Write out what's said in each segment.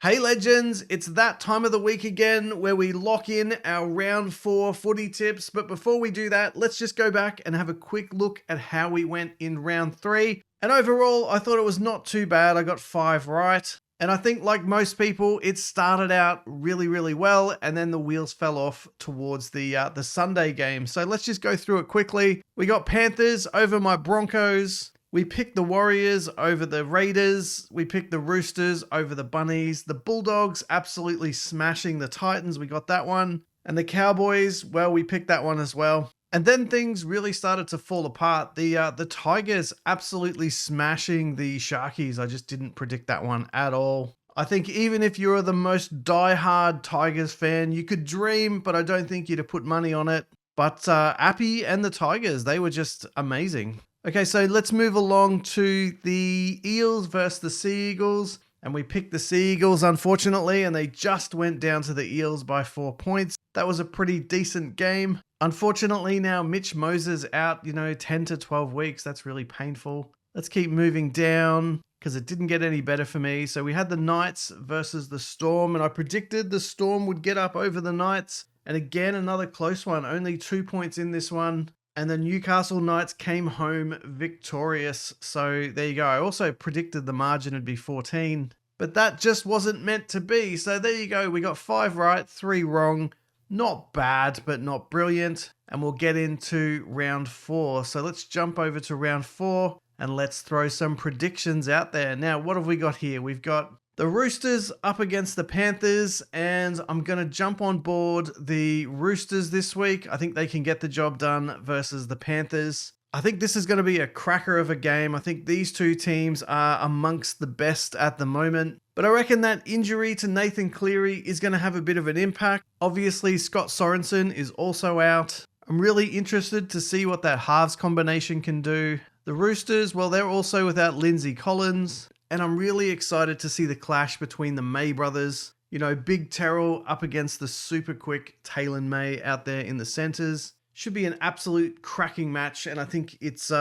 Hey legends, it's that time of the week again where we lock in our round 4 footy tips. But before we do that, let's just go back and have a quick look at how we went in round 3. And overall, I thought it was not too bad. I got 5 right. And I think like most people, it started out really well, and then the wheels fell off towards the Sunday game. So let's just go through it quickly. We got Panthers over my Broncos. We picked the Warriors over the Raiders. We picked the Roosters over the Bunnies. The Bulldogs absolutely smashing the Titans. We got that one. And the Cowboys, well, we picked that one as well. And then things really started to fall apart. The Tigers absolutely smashing the Sharkies. I just didn't predict that one at all. I think even if you're the most diehard Tigers fan, you could dream, but I don't think you'd have put money on it. But Appy and the Tigers, they were just amazing. Okay, so let's move along to the Eels versus the Sea Eagles. And we picked the Sea Eagles, unfortunately, and they just went down to the Eels by 4 points. That was a pretty decent game. Unfortunately, now Mitch Moses out, 10 to 12 weeks. That's really painful. Let's keep moving down because it didn't get any better for me. So we had the Knights versus the Storm, and I predicted the Storm would get up over the Knights. And again, another close one. Only 2 points in this one. And the Newcastle Knights came home victorious. So there you go. I also predicted the margin would be 14, but that just wasn't meant to be. So there you go. We got 5 right, 3 wrong. Not bad, but not brilliant. And we'll get into round 4. So let's jump over to round 4 and let's throw some predictions out there. Now, what have we got here? We've got the Roosters up against the Panthers, and I'm going to jump on board the Roosters this week. I think they can get the job done versus the Panthers. I think this is going to be a cracker of a game. I think these two teams are amongst the best at the moment. But I reckon that injury to Nathan Cleary is going to have a bit of an impact. Obviously, Scott Sorensen is also out. I'm really interested to see what that halves combination can do. The Roosters, well, they're also without Lindsay Collins. And I'm really excited to see the clash between the May brothers. Big Terrell up against the super quick Taylor May out there in the centers. Should be an absolute cracking match, and I think it's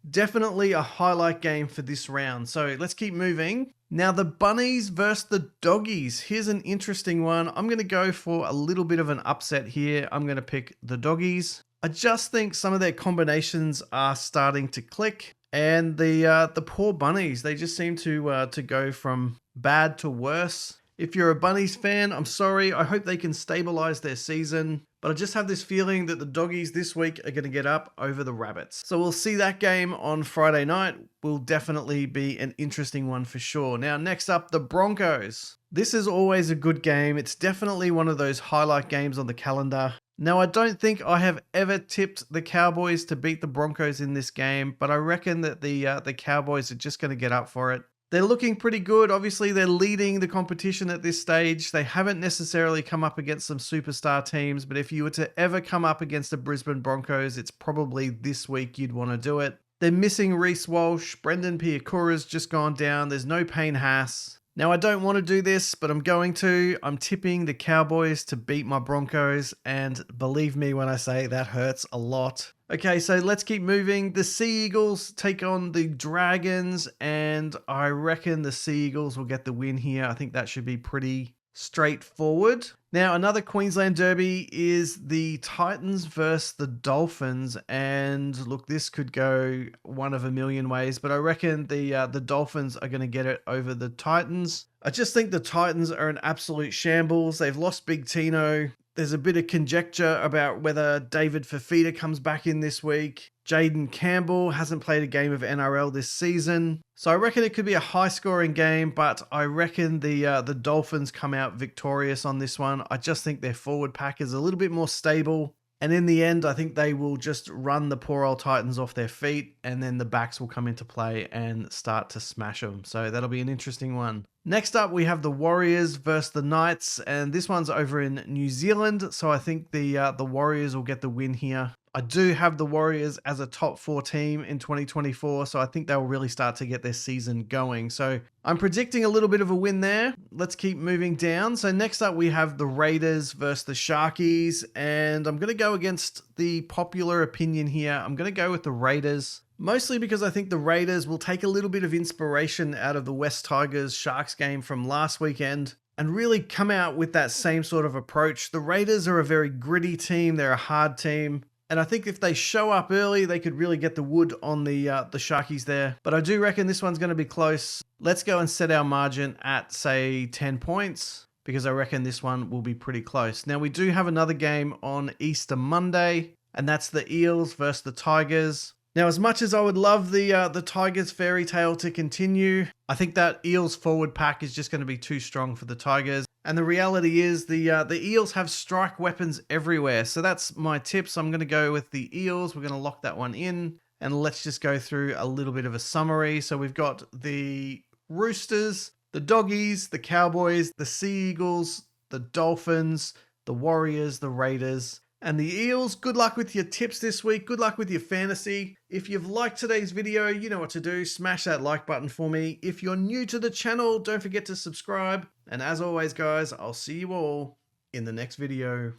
definitely a highlight game for this round. So let's keep moving. Now the Bunnies versus the Doggies. Here's an interesting one. I'm going to go for a little bit of an upset here. I'm going to pick the Doggies. I just think some of their combinations are starting to click. And the poor Bunnies, they just seem to go from bad to worse. If you're a Bunnies fan, I'm sorry. I hope they can stabilize their season. But I just have this feeling that the Doggies this week are going to get up over the Rabbits. So we'll see that game on Friday night. Will definitely be an interesting one for sure. Now, next up, the Broncos. This is always a good game. It's definitely one of those highlight games on the calendar. Now, I don't think I have ever tipped the Cowboys to beat the Broncos in this game, but I reckon that the Cowboys are just going to get up for it. They're looking pretty good. Obviously, they're leading the competition at this stage. They haven't necessarily come up against some superstar teams, but if you were to ever come up against the Brisbane Broncos, it's probably this week you'd want to do it. They're missing Reece Walsh. Brendan Piakura's just gone down. There's no Payne Haas. Now, I don't want to do this, but I'm going to. I'm tipping the Cowboys to beat my Broncos, and believe me when I say that hurts a lot. Okay, so let's keep moving. The Sea Eagles take on the Dragons, and I reckon the Sea Eagles will get the win here. I think that should be pretty straightforward. Now, another Queensland derby is the Titans versus the Dolphins, and look, this could go one of a million ways, but I reckon the Dolphins are going to get it over the Titans. I just think the Titans are an absolute shambles. They've lost Big Tino. There's a bit of conjecture about whether David Fafita comes back in this week. Jaden Campbell hasn't played a game of NRL this season. So I reckon it could be a high-scoring game, but I reckon the Dolphins come out victorious on this one. I just think their forward pack is a little bit more stable. And in the end, I think they will just run the poor old Titans off their feet, and then the backs will come into play and start to smash them. So that'll be an interesting one. Next up, we have the Warriors versus the Knights, and this one's over in New Zealand. So I think the Warriors will get the win here. I do have the Warriors as a top 4 team in 2024, so I think they'll really start to get their season going. So I'm predicting a little bit of a win there. Let's keep moving down. So next up, we have the Raiders versus the Sharkies, and I'm going to go against the popular opinion here. I'm going to go with the Raiders. Mostly because I think the Raiders will take a little bit of inspiration out of the West Tigers Sharks game from last weekend. and really come out with that same sort of approach. The Raiders are a very gritty team. They're a hard team. And I think if they show up early, they could really get the wood on the Sharkies there. But I do reckon this one's going to be close. Let's go and set our margin at, say, 10 points, because I reckon this one will be pretty close. Now, we do have another game on Easter Monday, and that's the Eels versus the Tigers. Now, as much as I would love the Tigers fairy tale to continue, I think that Eels forward pack is just going to be too strong for the Tigers. And the reality is the Eels have strike weapons everywhere. So that's my tips. I'm going to go with the Eels. We're going to lock that one in. And let's just go through a little bit of a summary. So we've got the Roosters, the Doggies, the Cowboys, the Sea Eagles, the Dolphins, the Warriors, the Raiders, and the Eels. Good luck with your tips this week. Good luck with your fantasy. If you've liked today's video, you know what to do. Smash that like button for me. If you're new to the channel, don't forget to subscribe. And as always, guys, I'll see you all in the next video.